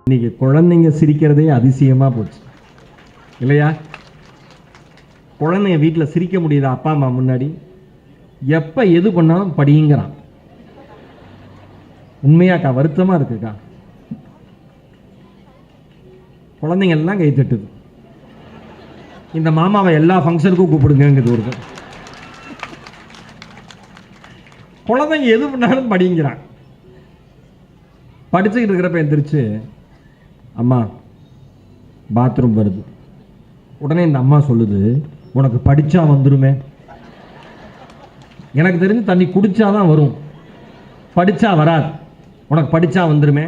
இன்னைக்கு குழந்தைங்க சிரிக்கிறதே அதிசயமா போச்சு இல்லையா? குழந்தைங்க வீட்டில் சிரிக்க முடியுதா அப்பா அம்மா முன்னாடி? எப்ப எது பண்ணாலும் படிங்கிறான். உண்மையாக்கா? வருத்தமா இருக்குக்கா. குழந்தைங்க எல்லாம் கை தட்டுது. இந்த மாமாவை எல்லா ஃபங்க்ஷனுக்கும் கூப்பிடுங்கிறது ஒரு குழந்தைங்க எது பண்ணாலும் படிங்கிறான். படிச்சுக்கிட்டு இருக்கிறப்ப எந்திரிச்சு, அம்மா பாத்ரூம் வருது. உடனே இந்த அம்மா சொல்லுது, உனக்கு படிச்சா வந்துருமே. எனக்கு தெரிஞ்சு தண்ணி குடிச்சாதான் வரும், படிச்சா வராது. உனக்கு படிச்சா வந்துருமே,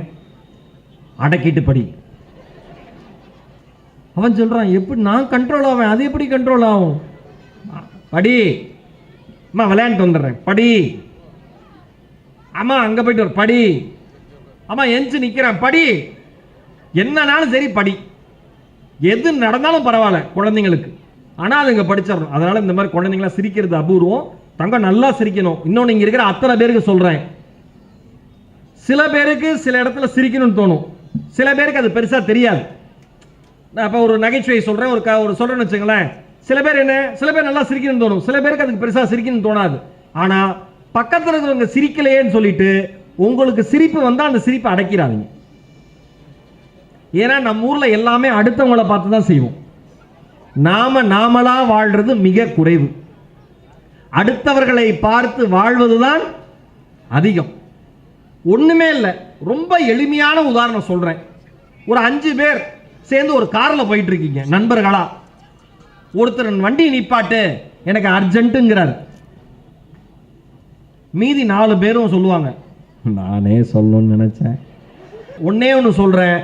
அடக்கிட்டு படி. அவன் சொல்றான், எப்படி நான் கண்ட்ரோல் ஆவேன்? அது எப்படி கண்ட்ரோல் ஆகும்? படி. அம்மா விளையாண்டு வந்துடுறேன், படி. அம்மா அங்க போயிட்டு வர, படி. அம்மா எஞ்சி நிக்கிறேன், படி. என்னன்னாலும் சரி படி. எது நடந்தாலும் பரவாயில்ல குழந்தைங்களுக்கு, ஆனால் அதுங்க படிச்சிடணும். அதனால இந்த மாதிரி குழந்தைங்களா சிரிக்கிறது அபூர்வம். தங்க நல்லா சிரிக்கணும். இன்னொன்று இங்கே இருக்கிற அத்தனை பேருக்கு சொல்கிறேன், சில பேருக்கு சில இடத்துல சிரிக்கணும்னு தோணும், சில பேருக்கு அது பெருசாக தெரியாது. நான் இப்போ ஒரு நகைச்சுவை சொல்கிறேன், ஒரு சொல்கிறேன்னு வச்சுங்களேன். சில பேர் நல்லா சிரிக்கணும்னு தோணும், சில பேருக்கு அதுக்கு பெருசாக சிரிக்கணும்னு தோணாது. ஆனால் பக்கத்தில் இருக்கிறவங்க சிரிக்கலையேன்னு சொல்லிட்டு உங்களுக்கு சிரிப்பு வந்தால் அந்த சிரிப்பை அடக்கிறாதீங்க. ஏன்னா நம்ம ஊரில் எல்லாமே அடுத்தவங்களை பார்த்து தான் செய்வோம். நாமளா வாழ்றது மிக குறைவு. அடுத்தவர்களை பார்த்து வாழ்வதுதான் அதிகம். ஒண்ணுமே இல்லை, ரொம்ப எளிமையான உதாரணம் சொல்றேன். ஒரு 5 பேர் சேர்ந்து ஒரு கார்ல போயிட்டு இருக்கீங்க நண்பர்களா. ஒருத்தர் வண்டி நிப்பாட்டு, எனக்கு அர்ஜென்ட்டுங்கிறார். மீதி 4 பேரும் சொல்லுவாங்க, நானே சொல்லணும்னு நினைச்சேன். ஒன்னே ஒன்று சொல்றேன்,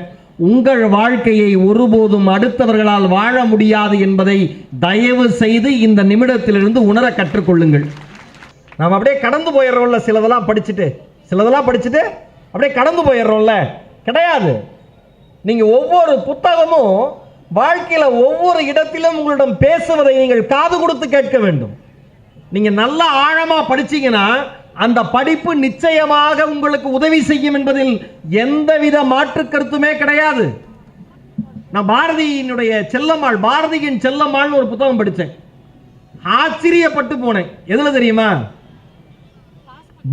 உங்கள் வாழ்க்கையை ஒருபோதும் அடுத்தவர்களால் வாழ முடியாது என்பதை தயவு செய்து இந்த நிமிடத்திலிருந்து உணர கற்றுக்கொள்ளுங்கள். நாம் அப்படியே கடந்து போயிடுறோம்ல, சிலதெல்லாம் படிச்சுட்டு அப்படியே கடந்து போயிடுறோம்ல. கிடையாது. நீங்க ஒவ்வொரு புத்தகமும் வாழ்க்கையில ஒவ்வொரு இடத்திலும் உங்களிடம் பேசுவதை நீங்கள் காது கொடுத்து கேட்க வேண்டும். நீங்க நல்லா ஆழமா படிச்சீங்கன்னா அந்த படிப்பு நிச்சயமாக உங்களுக்கு உதவி செய்யும் என்பதில் எந்தவித மாற்று கருத்துமே கிடையாது. நான் பாரதியின் செல்லம்மாள் ஒரு புத்தகம் படித்தேன். ஆச்சரியப்பட்டு போனேன். எதுல தெரியுமா?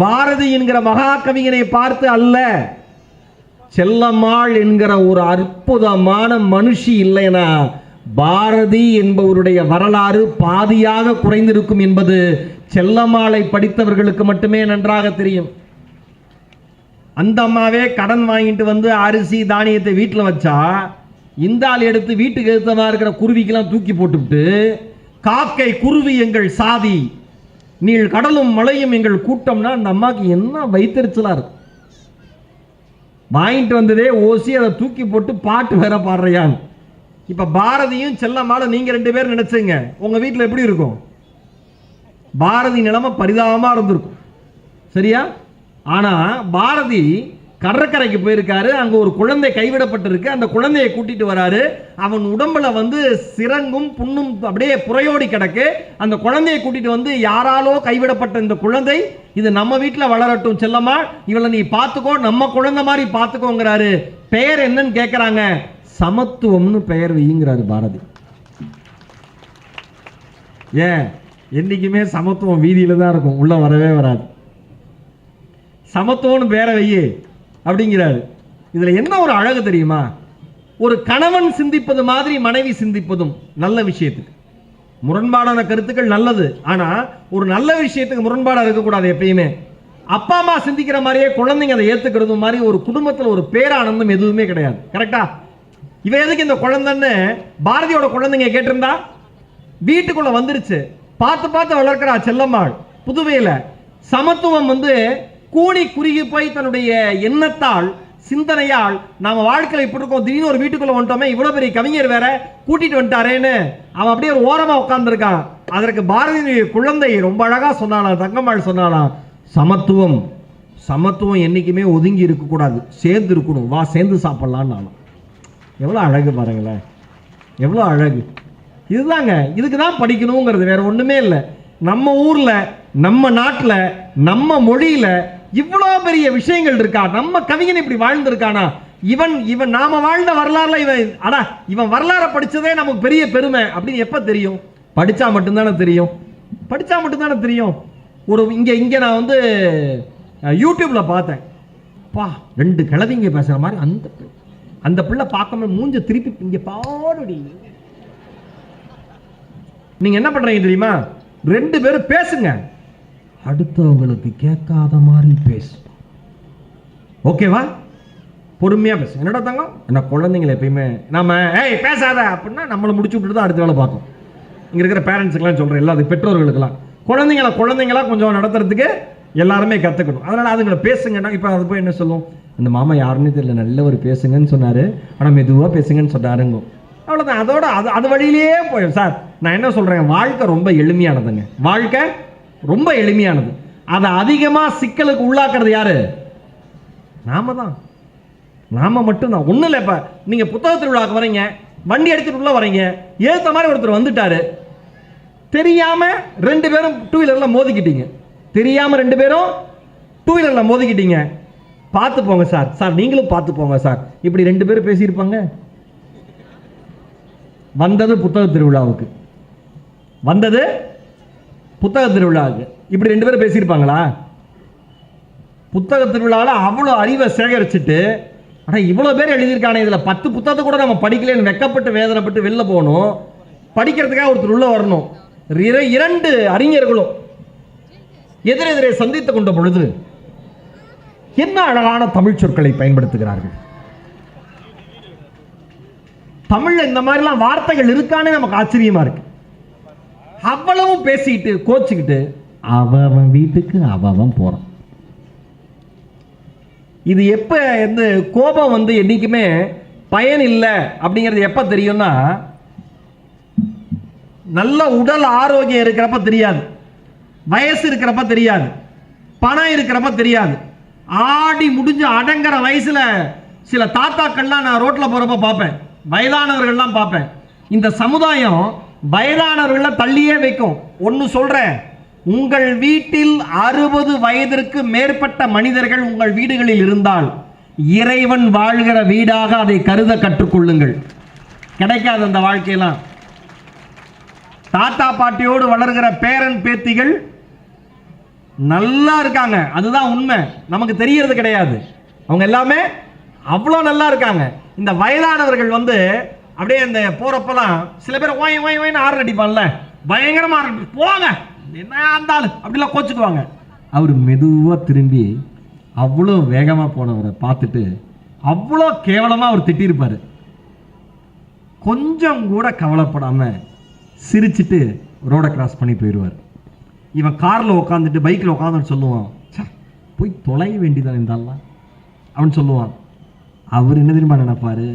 பாரதி என்கிற மகாகவியனை பார்த்து அல்ல, செல்லம்மாள் என்கிற ஒரு அற்புதமான மனுஷி இல்லைனா பாரதி என்பவருடைய வரலாறு பாதியாக குறைந்திருக்கும் என்பது செல்லம்மாளை படித்தவர்களுக்கு மட்டுமே நன்றாக தெரியும். அந்த அம்மாவே கடன் வாங்கிட்டு வந்து அரிசி தானியத்தை வீட்டில் வச்சா, இந்த ஆள் எடுத்து வீட்டுக்கு எடுத்தமா இருக்கிற குருவிக்கெல்லாம் தூக்கி போட்டுவிட்டு, காக்கை குருவி எங்கள் சாதி, நீள் கடலும் மலையும் எங்கள் கூட்டம்னா அந்த அம்மாக்கு என்ன வைத்தறிச்சலா இருக்கு. வாங்கிட்டு வந்ததே ஓசி, அதை தூக்கி போட்டு பாட்டு வேற பாடுறையான். இப்ப பாரதியும் செல்லம்மாளும் நீங்க 2 பேர் நினைச்சுங்க, உங்க வீட்டில் எப்படி இருக்கும்? பாரதி நிலைமை பரிதாபமா இருந்திருக்கும். சரியா? ஆனா பாரதி கடற்கரைக்கு போயிருக்காரு. அங்க ஒரு குழந்தை கைவிடப்பட்டிருக்கு. அந்த குழந்தையை கூட்டிட்டு வராரு. அவன் உடம்புல சிரங்கும் புண்ணும் அப்படியே புறையோடி கிடக்கு. அந்த குழந்தையை கூட்டிட்டு வந்து, யாராலோ கைவிடப்பட்ட இந்த குழந்தை, இது நம்ம வீட்டில் வளரட்டும் செல்லம்மா, இவளை நீ பார்த்துக்கோ, நம்ம குழந்தை மாதிரி பார்த்துக்கோங்கிறாரு. பெயர் என்னன்னு கேட்கிறாங்க. சமத்துவம்னு பெயர் வையுங்கிறாரு பாரதி. ஏன்? என்னைக்குமே சமத்துவம் வீதியில தான் இருக்கும், உள்ள வரவே வராது. சமத்துவம்னு பேரை வையே அப்படிங்கிறாரு. இதுல என்ன ஒரு அழகு தெரியுமா? ஒரு கணவன் சிந்திப்பது மாதிரி மனைவி சிந்திப்பதும் நல்ல விஷயத்துக்கு. முரண்பாடான கருத்துக்கள் நல்லது, ஆனா ஒரு நல்ல விஷயத்துக்கு முரண்பாடா இருக்கக்கூடாது எப்பயுமே. அப்பா அம்மா சிந்திக்கிற மாதிரியே குழந்தைங்க அதை ஏத்துக்கிறது மாதிரி ஒரு குடும்பத்தில் ஒரு பேரானந்தம் எதுவுமே கிடையாது. கரெக்டா? இவ எதுக்கு இந்த குழந்தைன்னு பாரதியோட குழந்தைங்க கேட்டிருந்தா, வீட்டுக்குள்ள வந்துருச்சு, பார்த்து வளர்க்கிறா செல்லம்மாள். புதுவையில சமத்துவம் கூணி குறுகி போய் தன்னுடைய எண்ணத்தால் சிந்தனையால் நாம வாழ்க்கையில இப்படி இருக்கோம், திடீர்னு ஒரு வீட்டுக்குள்ள வந்துட்டோமே, இவ்வளவு பெரிய கவிஞர் வேற கூட்டிட்டு வந்துட்டாரேன்னு அவன் அப்படியே ஒரு ஓரமா உட்கார்ந்து இருக்கான். அதற்கு பாரதியுடைய குழந்தை ரொம்ப அழகா சொன்னாலாம், தங்கம்மாள் சொன்னாலாம், சமத்துவம் என்னைக்குமே ஒதுங்கி இருக்க கூடாது, சேர்ந்து இருக்கணும், வா சேர்ந்து சாப்பிடலான்னு. எவ்வளவு அழகு பாருங்களேன், எவ்வளவு அழகு. இதுதாங்க, இதுக்கு தான் படிக்கணுங்கிறது, வேற ஒண்ணுமே இல்லை. நம்ம ஊர்ல, நம்ம நாட்டுல, நம்ம மொழியில இவ்வளவு பெரிய விஷயங்கள் இருக்கா? நம்ம கவிஞன் இப்படி வாழ்ந்திருக்கானா? இவன் இவன் நாம வாழ்ந்த வரலாறுல இவன் வரலாறை படிச்சதே நமக்கு பெரிய பெருமை அப்படின்னு எப்ப தெரியும்? படிச்சா மட்டும்தானே தெரியும். படிச்சா மட்டும்தானே தெரியும். ஒரு இங்க நான் வந்து யூடியூப்ல பார்த்தேன். பா 2 கிழவிங்க பேசுற மாதிரி அந்த பிள்ளை பார்க்காம மூஞ்ச திருப்பி இங்க பாருடி. நீங்க என்ன பண்றீங்க தெரியுமா? 2 பேரும் பேசுங்க, அடுத்தவங்களுக்கு கேட்காத மாதிரி பேசு. ஓகேவா? பொறுமையா பேசு. என்னடா தங்கம், என்ன குழந்தைங்களை எப்பயுமே நாம பேசாத அப்படின்னா நம்மளை முடிச்சு விட்டுட்டு தான் அடுத்த வேலை பார்க்கும். இங்க இருக்கிற பேரண்ட்ஸுக்கெல்லாம் சொல்றேன், எல்லா பெற்றோர்களுக்கெல்லாம் குழந்தைங்களா கொஞ்சம் நடத்துறதுக்கு எல்லாருமே கத்துக்கணும். அதனால அதுங்களை பேசுங்கன்னா இப்ப அது போய் என்ன சொல்லும், அந்த மாமா யாருன்னு தெரியல, நல்லவர் பேசுங்கன்னு சொன்னாரு, ஆனா மெதுவா பேசுங்கன்னு சொன்னாருங்க. அவ்வளவுதான். அதோட அது வழியிலேயே போயும். சார் நான் என்ன சொல்றேன், வாழ்க்கை ரொம்ப எளிமையானதுங்க. வாழ்க்கை ரொம்ப எளிமையானது. அதை அதிகமா சிக்கலுக்கு உள்ளாக்குறது யாரு? நாம தான். நாம மட்டும்தான். ஒண்ணும் இல்லை. இப்ப நீங்க புத்தக திருவிழாக்கு வரீங்க, வண்டி எடுத்துட்டு உள்ள வரீங்க, ஏத்த மாதிரி ஒருத்தர் வந்துட்டாரு, தெரியாம 2 பேரும் 2 வீலர்ல மோதிக்கிட்டீங்க. தெரியாம 2 பேரும் 2 வீலர்ல மோதிக்கிட்டீங்க. பார்த்து போங்க சார். சார் நீங்களும் பார்த்து போங்க சார். இப்படி 2 பேரும் பேசியிருப்பாங்க. வந்தது புத்தக திருவிழாவுக்கு, இப்படி 2 பேரும் பேசியிருப்பாங்களா? புத்தக திருவிழாவில் அவ்வளோ அறிவை சேகரிச்சுட்டு, ஆனால் இவ்வளோ பேர் எழுதியிருக்கானே, இதில் 10 புத்தகத்தை கூட நம்ம படிக்கலன்னு வெக்கப்பட்டு வேதனைப்பட்டு வெளில போகணும். படிக்கிறதுக்காக ஒருத்தர் உள்ள வரணும். 2 அறிஞர்களும் எதிரெதிரே சந்தித்துக் கொண்ட பொழுது என்ன அழகான தமிழ் சொற்களை பயன்படுத்துகிறார்கள். தமிழ்ல இந்த மாதிரிலாம் வார்த்தைகள் இருக்கானே நமக்கு ஆச்சரியமா இருக்கு. அவ்வளவு பேசிட்டு கோச்சுக்கிட்டு அவன் வீட்டுக்கு அவன் போறான். இது எப்ப இந்த கோபம் வந்து என்னைக்குமே பயன் இல்லை அப்படிங்கிறது எப்ப தெரியும்னா, நல்ல உடல் ஆரோக்கியம் இருக்கிறப்ப தெரியாது, வயசு இருக்கிறப்ப தெரியாது, பணம் இருக்கிறப்ப தெரியாது. ஆடி முடிஞ்சு அடங்குற வயசுல சில தாத்தாக்கள்லாம் நான் ரோட்ல போறப்ப பார்ப்பேன், வயதானவர்கள்லாம் பார்ப்பேன். இந்த சமுதாயம் வயதானவர்களை தள்ளியே வைக்கும். ஒன்னு சொல்றேன், உங்கள் வீட்டில் 60 வயதிற்கு மேற்பட்ட மனிதர்கள் உங்கள் வீடுகளில் இருந்தால் இறைவன் வாழ்கிற வீடாக அதை கருத கற்றுக்கொள்ளுங்கள். கிடைக்காது அந்த வாழ்க்கையெல்லாம். தாத்தா பாட்டியோடு வளர்கிற பேரன் பேத்திகள் நல்லா இருக்காங்க, அதுதான் உண்மை. நமக்கு தெரியறது கிடையாது. அவங்க எல்லாமே அவ்வளோ நல்லா இருக்காங்க. இந்த வயதானவர்கள் வந்து அப்படியே இந்த போறப்பெல்லாம் சில பேர் ஓய் ஓய் ஓய்னு ஆறு அடிப்பான்ல, பயங்கரமா போவாங்க, என்ன இருந்தாலும் அப்படிலாம் கோச்சுக்குவாங்க. அவர் மெதுவா திரும்பி அவ்வளோ வேகமா போனவரை பார்த்துட்டு அவ்வளோ கேவலமா அவர் திட்டிருப்பாரு. கொஞ்சம் கூட கவலைப்படாம சிரிச்சுட்டு ரோட கிராஸ் பண்ணி போயிடுவார். இவன் கார்ல உட்காந்துட்டு பைக்ல உட்காந்துட்டு சொல்லுவான், போய் தொலைய வேண்டியதான் இருந்தாலாம் அவன் சொல்லுவான். அவர் என்ன தெரியுமா நினைப்பாரு,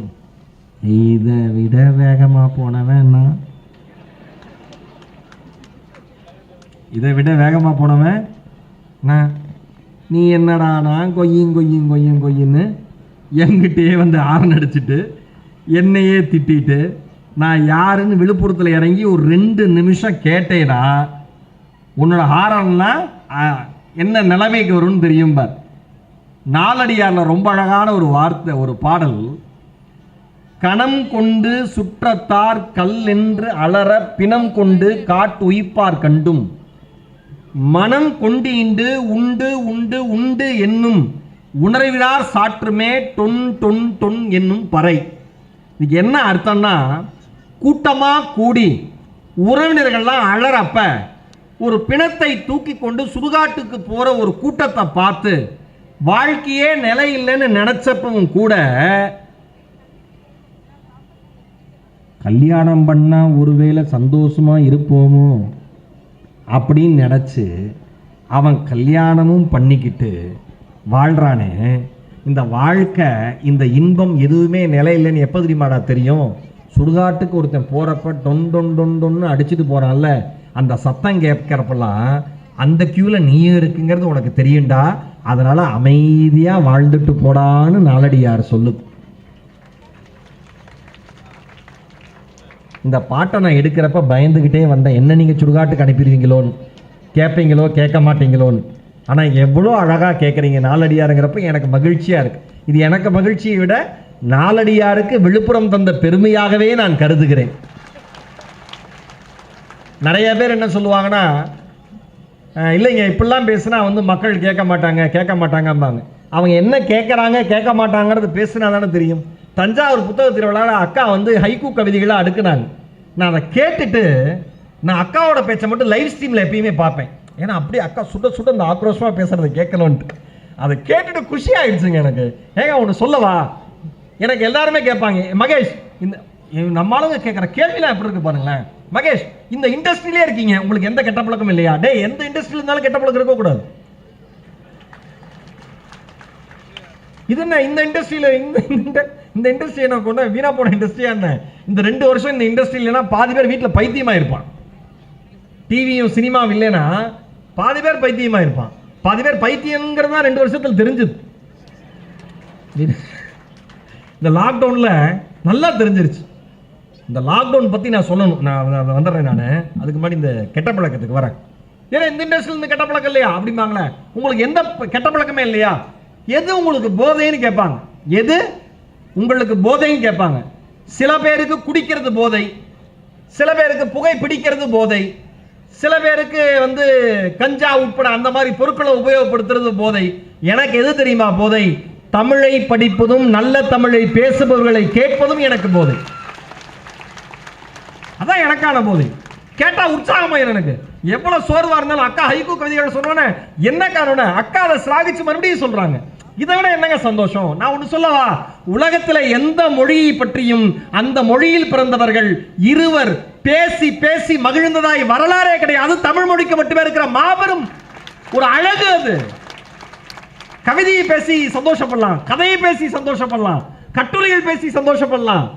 இதை விட வேகமா போனவன், இதை விட வேகமா போனவன் நான், நீ என்னடா நான் கொய்யின்னு என்கிட்டயே வந்து ஆரன் அடிச்சுட்டு என்னையே திட்டிட்டு நான் யாருன்னு விழுப்புரத்தில் இறங்கி ஒரு 2 நிமிஷம் கேட்டேனா உன்னோட ஹாரன்னா என்ன நிலைமைக்கு வரும்னு தெரியும் பார். நாலடியாரில் ரொம்ப அழகான ஒரு வார்த்தை, ஒரு பாடல். கணம் கொண்டு சுற்றத்தார் கல் என்று அலற பிணம் கொண்டு காட்டு உயிப்பார் கண்டும் மனம் கொண்டீண்டு உண்டு உண்டு உண்டு என்னும் உணர்வினார் சாற்றுமே தொன் தொன் தொன் என்னும் பறை. இதுக்கு என்ன அர்த்தம்னா, கூட்டமா கூடி உறவினர்கள்லாம் அழறப்ப ஒரு பிணத்தை தூக்கி கொண்டு சுடுகாட்டுக்கு போற ஒரு கூட்டத்தை பார்த்து வாழ்க்கையே நிலை இல்லைன்னு நினைச்சப்பவும் கூட கல்யாணம் பண்ணா ஒருவேளை சந்தோஷமா இருப்போமோ அப்படின்னு நினைச்சு அவன் கல்யாணமும் பண்ணிக்கிட்டு வாழ்றானே. இந்த வாழ்க்கை, இந்த இன்பம் எதுவுமே நிலை இல்லைன்னு எப்போ தெரியுமாடா தெரியும்? சுடுகாட்டுக்கு ஒருத்தன் போறப்ப டொன் டொன் டொன் டொன்னு அடிச்சுட்டு போறான்ல, அந்த சத்தம் கேட்கிறப்பெல்லாம் அந்த கியூல நீயும் இருக்குங்கிறது உனக்கு தெரியும்டா. அதனால அமைதியா வாழ்ந்துட்டு போடான்னு நாலடியார் சொல்லுது. இந்த பாட்டை நான் எடுக்கிறப்ப பயந்துகிட்டே வந்தேன், என்ன நீங்க சுடுகாட்டுக்கு அனுப்பிடுவீங்களோன்னு, கேட்பீங்களோ கேட்க மாட்டீங்களோன்னு. ஆனால் எவ்வளோ அழகாக கேட்குறீங்க நாலடியாருங்கிறப்ப எனக்கு மகிழ்ச்சியாக இருக்கு. இது எனக்கு மகிழ்ச்சியை விட நாலடியாருக்கு விழுப்புரம் தந்த பெருமையாகவே நான் கருதுகிறேன். நிறைய பேர் என்ன சொல்லுவாங்கன்னா, இல்லைங்க இப்படிலாம் பேசுனா மக்கள் கேட்க மாட்டாங்கம்பாங்க. அவங்க என்ன கேட்குறாங்க கேட்க மாட்டாங்கிறது பேசுனா தானே தெரியும். தஞ்சாவூர் புத்தக திருவிழாவில் அக்கா ஹைக்கூ கவிதைகளை அடுக்குனாங்க. நான் அதை கேட்டுட்டு நான் அக்காவோட பேச்சை மட்டும் லைவ் ஸ்ட்ரீமில் எப்பயுமே பார்ப்பேன். ஏன்னா அப்படியே அக்கா சுட சுட அந்த ஆக்ரோஷமாக பேசுறதை கேட்கணுன்ட்டு அதை கேட்டுட்டு குஷி ஆயிடுச்சுங்க எனக்கு. ஏங்க ஒன்று சொல்லவா, எனக்கு எல்லாருமே கேட்பாங்க, மகேஷ் இந்த நம்ம ஆளுங்க கேட்குற கேள்விலாம் எப்படி இருக்கு பாருங்களேன். மகேஷ் இந்த இண்டஸ்ட்ரியிலே இருக்கீங்க, உங்களுக்கு எந்த கெட்ட பழக்கம் இல்லையா? டே, எந்த இண்டஸ்ட்ரியில் இருந்தாலும் கெட்ட பழக்கம் இருக்கக்கூடாது. இது என்ன இந்த இண்டஸ்ட்ரியில் இந்த இண்டஸ்ட்ரி என்ன கொண்ட வீணா போன இண்டஸ்ட்ரியா என்ன? இந்த 2 வருஷம் இந்த இண்டஸ்ட்ரி இல்லைன்னா பாதி பேர் வீட்டில் பைத்தியமா இருப்பான். டிவியும் சினிமாவும் இல்லைன்னா பாதி பேர் பைத்தியமா இருப்பான். பாதி பேர் பைத்தியங்கிறது தான் 2 வருஷத்தில் தெரிஞ்சது. இந்த லாக்டவுனில் நல்லா தெரிஞ்சிருச்சு. இந்த லாக்டவுன் பற்றி நான் சொல்லணும், நான் வந்துடுறேன். நான் அதுக்கு முன்னாடி இந்த கெட்ட பழக்கத்துக்கு வரேன். ஏன்னா இந்த இண்டஸ்ட்ரியில் இந்த கெட்ட பழக்கம் இல்லையா அப்படிம்பாங்களே. உங்களுக்கு எந்த கெட்ட பழக்கமே இல்லையா? எது உங்களுக்கு போதைன்னு கேட்பாங்க. எது உங்களுக்கு போதைன்னு கேட்பாங்க. சில பேருக்கு குடிக்கிறது போதை, சில பேருக்கு புகை பிடிக்கிறது போதை, சில பேருக்கு கஞ்சா உட்பட அந்த மாதிரி பொருட்களை உபயோகப்படுத்துறது போதை. எனக்கு எது தெரியுமா போதை? தமிழை படிப்பதும் நல்ல தமிழை பேசுபவர்களை கேட்பதும் எனக்கு போதை. அதான் எனக்கான போதை. கேட்டா உற்சாகமாயிரும் எனக்கு. எவ்வளவு சோர்வா இருந்தாலும் அக்கா ஹைக்கூ கவிதைகள் சொன்னோன்னே என்ன காரணம், அக்கா அதை சிராகிச்சு மறுபடியும் சொல்றாங்க. இதை விட என்னங்க சந்தோஷம்? நான் ஒன்று சொல்லவா, உலகத்தில் எந்த மொழியை பற்றியும் அந்த மொழியில் பிறந்தவர்கள் இருவர் பேசி பேசி மகிழ்ந்ததாய் வரலாறே கிடையாது. தமிழ் மொழிக்கு மட்டுமே இருக்கிற மாபெரும் ஒரு அழகு அது. கவிதையை பேசி சந்தோஷப்படலாம், கதையை பேசி சந்தோஷப்படலாம், கட்டுரைகள் பேசி சந்தோஷப்படலாம்,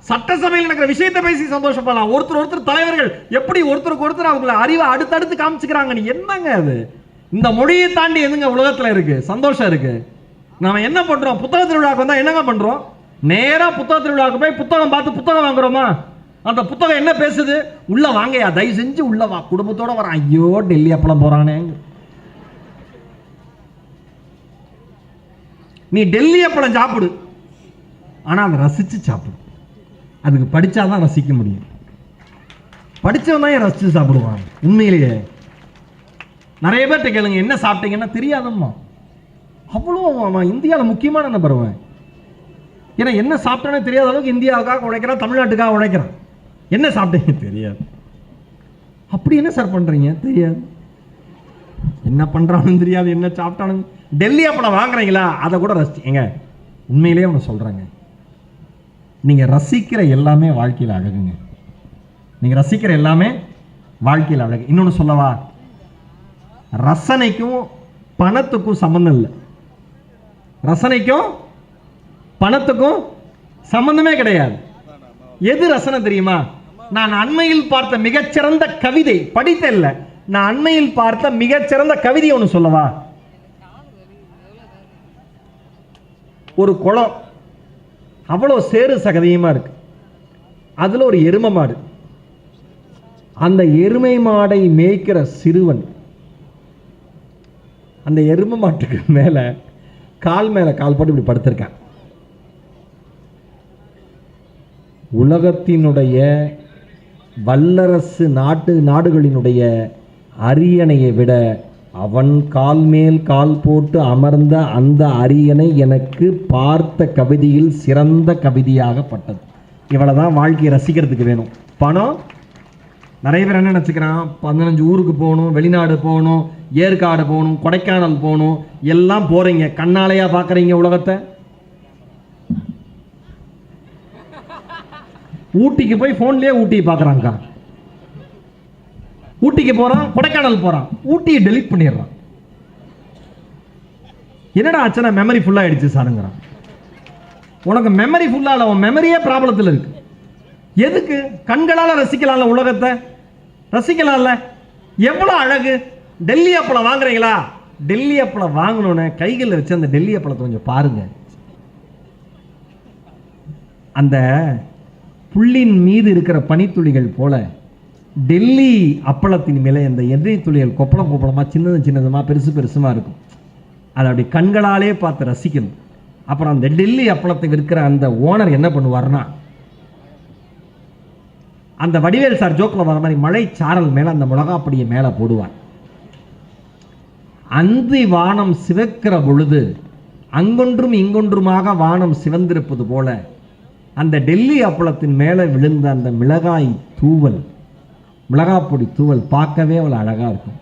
சட்டசபையில் நடக்கிற விஷயத்தை பேசி சந்தோஷப்படலாம். ஒருத்தர் தலைவர்கள் எப்படி ஒருத்தருக்கு ஒருத்தர் அவங்களை அறிவை அடுத்தடுத்து காமிச்சுக்கிறாங்க. என்னங்க அது? இந்த மொழியை தாண்டி எதுங்க உலகத்தில் இருக்கு சந்தோஷம் இருக்கு? நாம என்ன பண்றோம்? புத்தக திருவிழாவுக்கு வந்தா என்னங்க பண்றோம்? நேரா புத்தக திருவிழாவுக்கு போய் புத்தகம் பார்த்து புத்தகம் வாங்குறோமா? அந்த புத்தகம் என்ன பேசுது? உள்ள வாங்கயா, தயவு செஞ்சு உள்ள வா, குடும்பத்தோட வர. ஐயோ டெல்லி அப்பளம் போறானே. நீ டெல்லி அப்பளம் சாப்பிடு, ஆனா அதை ரசிச்சு சாப்பிடு. அதுக்கு படிச்சாதான் ரசிக்க முடியும். படிச்சவன் தான் ரசிச்சு சாப்பிடுவான். உண்மையிலேயே நிறைய பேர்கிட்ட கேளுங்க, என்ன சாப்பிட்டீங்கன்னா தெரியாதம்மா. அவ்வளோ இந்தியாவில் முக்கியமான நபருவேன். ஏன்னா என்ன சாப்பிட்டானே தெரியாத அளவுக்கு இந்தியாவுக்காக உழைக்கிறான், தமிழ்நாட்டுக்காக உழைக்கிறான். என்ன சாப்பிட்டீங்க தெரியாது. அப்படி என்ன சார் பண்றீங்க தெரியாது. என்ன பண்றானு தெரியாது, என்ன சாப்பிட்டானு. டெல்லி அப்பளம் வாங்குறீங்களா, அதை கூட ரசிங்க. உண்மையிலேயே ஒன்று சொல்றேங்க, நீங்க ரசிக்கிற எல்லாமே வாழ்க்கையில் அழகுங்க. நீங்க ரசிக்கிற எல்லாமே வாழ்க்கையில் அழகு. இன்னொன்று சொல்லவா, ரசனைக்கும் பணத்துக்கும் சம்பந்தம் இல்லை. ரசனைக்கும் பணத்துக்கும் சம்பந்தமே கிடையாது. எது ரசனை தெரியுமா? நான் அண்மையில் பார்த்த மிகச்சிறந்த கவிதை படித்த இல்ல, நான் அண்மையில் பார்த்த மிகச்சிறந்த கவிதை ஒன்று சொல்லவா. ஒரு குளம் அவ்வளோ சேறு சகதியுமா இருக்கு. அதுல ஒரு எருமை மாடு. அந்த எருமை மாடை மேய்க்கிற சிறுவன் அந்த எருமை மாட்டுக்கு மேல கால் போட்டு இப்படி படுத்திருக்கான். உலகத்தினுடைய வல்லரசு நாடுகளினுடைய அரியணையை விட அவன் கால் மேல் கால் போட்டு அமர்ந்த அந்த அரியணை எனக்கு பார்த்த கவிதையில் சிறந்த கவிதையாகப்பட்டது. இவ்வளவுதான் வாழ்க்கையை ரசிக்கிறதுக்கு வேணும். பணம் நிறைய பேர் என்ன நினச்சிக்கிறான், 15 ஊருக்கு போகணும், வெளிநாடு போகணும், ஏற்காடு போகணும், கொடைக்கானல் போகணும், எல்லாம் போறீங்க. கண்ணாலையா பார்க்குறீங்க உலகத்தை? ஊட்டிக்கு போய் ஃபோன்லேயே ஊட்டியை பார்க்குறாங்க. ஊட்டிக்கு போகிறான், கொடைக்கானல் போகிறான், ஊட்டியை டெலிட் பண்ணிடுறான். என்னடா ஆச்சுன்னா மெமரி ஃபுல்லாகிடுச்சு சாருங்கிறான். உனக்கு மெமரி ஃபுல்லாக, உன் மெமரியே ப்ராப்ளத்தில் இருக்கு. எதுக்கு? கண்களால் ரசிக்கலாம்ல, உலகத்தை ரசிக்கலாம்ல. எவ்வளோ அழகு. டெல்லி அப்பளம் வாங்குறீங்களா? டெல்லி அப்பளம் வாங்கணுன்னு கைகளில் வச்சு அந்த டெல்லி அப்பளத்தை கொஞ்சம் பாருங்க. அந்த புள்ளின் மீது இருக்கிற பனித்துளிகள் போல டெல்லி அப்பளத்தின் மேலே அந்த எண்ணெய் துளியல் கொப்பளம் கொப்பளமாக சின்னதுமாக பெருசுமா இருக்கும். அதை அப்படி கண்களாலே பார்த்து ரசிக்கணும். அப்புறம் அந்த டெல்லி அப்பளத்தை விற்கிற அந்த ஓனர் என்ன பண்ணுவார்னா, அந்த வடிவேல் சார் ஜோக்கில் வர மாதிரி மழை சாரல் மேலே அந்த மிளகாப்பொடியை மேலே போடுவார். அந்தி வானம் சிவக்கிற பொழுது அங்கொன்றும் இங்கொன்றுமாக வானம் சிவந்திருப்பது போல அந்த டெல்லி அப்பளத்தின் மேலே விழுந்த அந்த மிளகாப்பொடி தூவல் பார்க்கவே அவ்வளோ அழகாக இருக்கும்.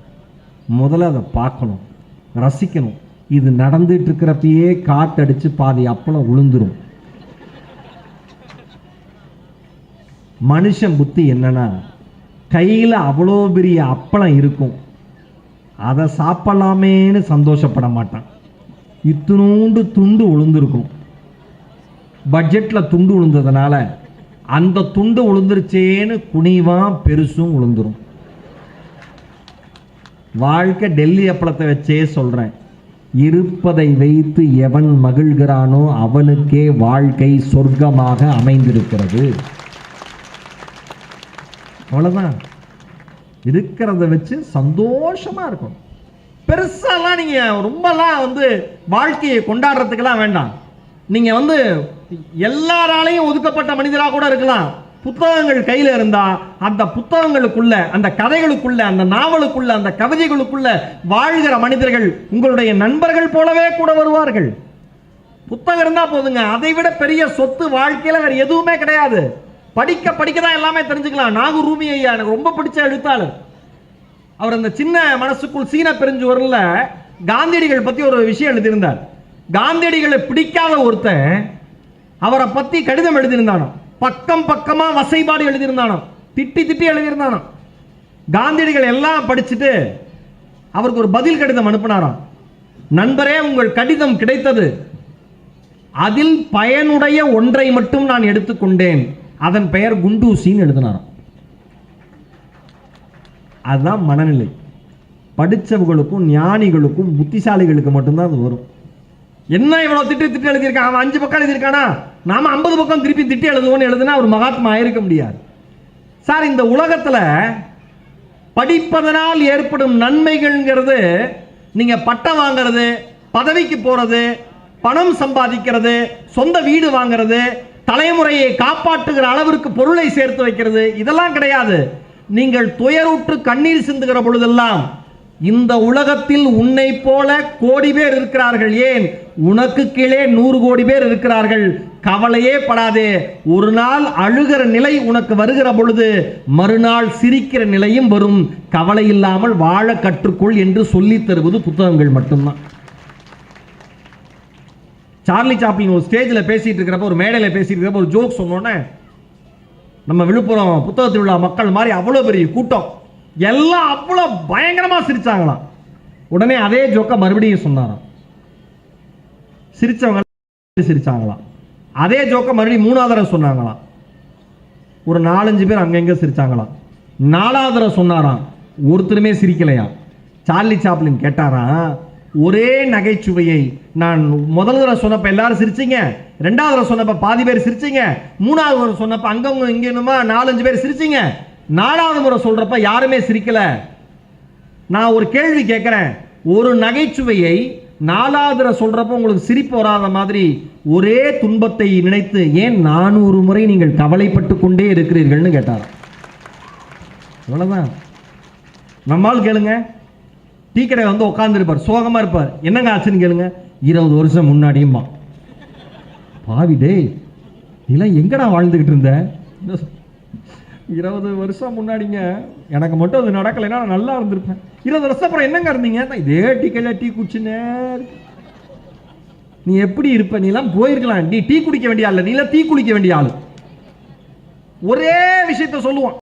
முதல்ல அதை பார்க்கணும், ரசிக்கணும். இது நடந்துட்டு இருக்கிறப்பயே காத்தடிச்சு பாதி அப்பளம் விழுந்துரும். மனுஷன் புத்தி என்னன்னா, கையில் அவ்வளோ பெரிய அப்பளம் இருக்கும், அதை சாப்பிடலாமேன்னு சந்தோஷப்பட மாட்டான். இத்தினூண்டு துண்டு விழுந்திருக்கும். பட்ஜெட்டில் துண்டு விழுந்ததுனால அந்த துண்டு விழுந்துருச்சேன்னு குனிவான், பெருசும் விழுந்துரும். வாழ்க்கை டெல்லி அப்பளத்தை வச்சே சொல்கிறேன். இருப்பதை வைத்து எவன் மகிழ்கிறானோ அவனுக்கே வாழ்க்கை சொர்க்கமாக அமைந்திருக்கிறது. அவ்வளோதான். இருக்கிறத வச்சு சந்தோஷமா இருக்கும். பெருசாலாம் நீங்க ரொம்பலாம் வாழ்க்கையை கொண்டாடுறதுக்கெல்லாம் வேண்டாம். நீங்க எல்லாராலையும் ஒதுக்கப்பட்ட மனிதராக கூட இருக்கலாம். புத்தகங்கள் கையில இருந்தா அந்த புத்தகங்களுக்குள்ள, அந்த கதைகளுக்குள்ள, அந்த நாவலுக்குள்ள, அந்த கவிதைகளுக்குள்ள வாழ்கிற மனிதர்கள் உங்களுடைய நண்பர்கள் போலவே கூட வருவார்கள். புத்தகம் இருந்தா போதுங்க. அதை விட பெரிய சொத்து வாழ்க்கையில வேற எதுவுமே கிடையாது. படிக்க தான் எல்லாமே தெரிஞ்சுக்கலாம். நாகூர் ரூமி ஐயா எனக்கு ரொம்ப பிடிச்ச எழுத்தாளர். அவர் அந்த சின்ன மனசுக்குள் சீன பெருஞ்சுவர்ல காந்தியடிகள் பத்தி ஒரு விஷயம் எழுதியிருந்தார். காந்தியடிகளை பிடிக்காத ஒருத்தன் அவரை பத்தி கடிதம் எழுதியிருந்தானோ, பக்கமா வசைபாடு எழுதியிருந்தானோ, திட்டி எழுதியிருந்தானோ. காந்தியடிகள் எல்லாம் படிச்சுட்டு அவருக்கு ஒரு பதில் கடிதம் அனுப்பினாராம். நண்பரே, உங்கள் கடிதம் கிடைத்தது. அதில் பயனுடைய ஒன்றை மட்டும் நான் எடுத்துக்கொண்டேன். அதன் பெயர் குண்டூசின்னு எழுதினாராம். அதுதான் மனநிலை. படித்தவர்களுக்கும் ஞானிகளுக்கும் புத்திசாலிகளுக்கு மட்டும்தான் அது வரும். என்ன இவ்வளவு திட்டு எழுதியிருக்கான், அவன் 5 பக்கம் எழுதியிருக்கானா, நாம 50 பக்கம் திருப்பி திட்டி எழுதுவோன்னு எழுதுனா ஒரு மகாத்மா ஆயிருக்க முடியாது. சார், இந்த உலகத்துல படிப்பதனால் ஏற்படும் நன்மைகள்ங்கிறது, நீங்க பட்டம் வாங்கிறது, பதவிக்கு போறது, பணம் சம்பாதிக்கிறது, சொந்த வீடு வாங்கிறது, தலைமுறையை காப்பாற்றுகிற அளவிற்கு பொருளை சேர்த்து வைக்கிறது, இதெல்லாம் கிடையாது. நீங்கள் துயருற்று கண்ணீர் சிந்துகிற பொழுதெல்லாம் இந்த உலகத்தில் உன்னை போல கோடி பேர் இருக்கிறார்கள். ஏன், உனக்கு கீழே 100 கோடி பேர் இருக்கிறார்கள். கவலையே படாதே. ஒரு நாள் அழுகிற நிலை உனக்கு வருகிற பொழுது மறுநாள் சிரிக்கிற நிலையும் வரும். கவலை இல்லாமல் வாழ கற்றுக்கொள் என்று சொல்லி தருவது புத்தகங்கள் மட்டும்தான். சார்லி சாப்ளின் ஒரு ஸ்டேஜில் பேசிட்டு இருக்கிறப்ப, ஒரு மேடையில் பேசிட்டு இருக்கிறப்ப ஒரு ஜோக் சொன்னோன்னே, நம்ம விழுப்புரம் புத்தகத்தில் உள்ள மக்கள் மாதிரி அவ்வளோ பெரிய கூட்டம் எல்லாம் அவ்வளோ பயங்கரமா சிரிச்சாங்களாம். உடனே அதே ஜோக்க மறுபடியும் சொன்னாராம். சிரிச்சவங்க சிரிச்சாங்களாம். அதே ஜோக்க மறுபடியும் 3வது தடவை சொன்னாங்களாம். ஒரு 4-5 பேர் அங்கங்க சிரிச்சாங்களாம். 4வது தடவை சொன்னாராம், ஒருத்தருமே சிரிக்கலையா. சார்லி சாப்ளின் கேட்டாராம், ஒரே நகைச்சுவையை நான் முதல் தடவை சொன்னப்ப எல்லாரும் சிரிச்சிங்க, 2வது தடவை சொன்னப்ப பாதி பேர் சிரிச்சிங்க, 3வது முறை சொன்னப்ப அங்கங்க இங்கேனுமா 4-5 பேர் சிரிச்சிங்க, 4வது முறை சொல்றப்ப யாருமே சிரிக்கல. நான் ஒரு கேள்வி கேட்கிறேன், ஒரு நகைச்சுவையை 4வது தடவை சொல்றப்ப உங்களுக்கு சிரிப்பு வராத மாதிரி ஒரே துன்பத்தை நினைத்து ஏன் 400 முறை நீங்கள் கவலைப்பட்டு கொண்டே இருக்கிறீர்கள்னு கேட்டார். அவ்வளவுதான். நம்மால் கேளுங்க, டீ கடை உட்கார்ந்து இருப்பார், சோகமா இருப்பார். என்னங்க ஆச்சுன்னு கேளுங்க, 20 வருஷம் முன்னாடியுமா. பாவி டேய், இதெல்லாம் எங்கடா வாழ்ந்துகிட்டு இருந்த? 20 வருஷம் முன்னாடிங்க, எனக்கு மட்டும் அது நடக்கலைன்னா நான் நல்லா இருந்திருப்பேன். 20 வருஷம் அப்புறம் என்னங்க இருந்தீங்க? இதே டீ கடையில டீ குடிச்சுன்னு. நீ எப்படி இருப்ப? நீ எல்லாம் போயிருக்கலாம். நீ டீ குடிக்க வேண்டிய ஆள், நீ எல்லாம் தீ குளிக்க வேண்டிய ஆள். ஒரே விஷயத்த சொல்லுவான்.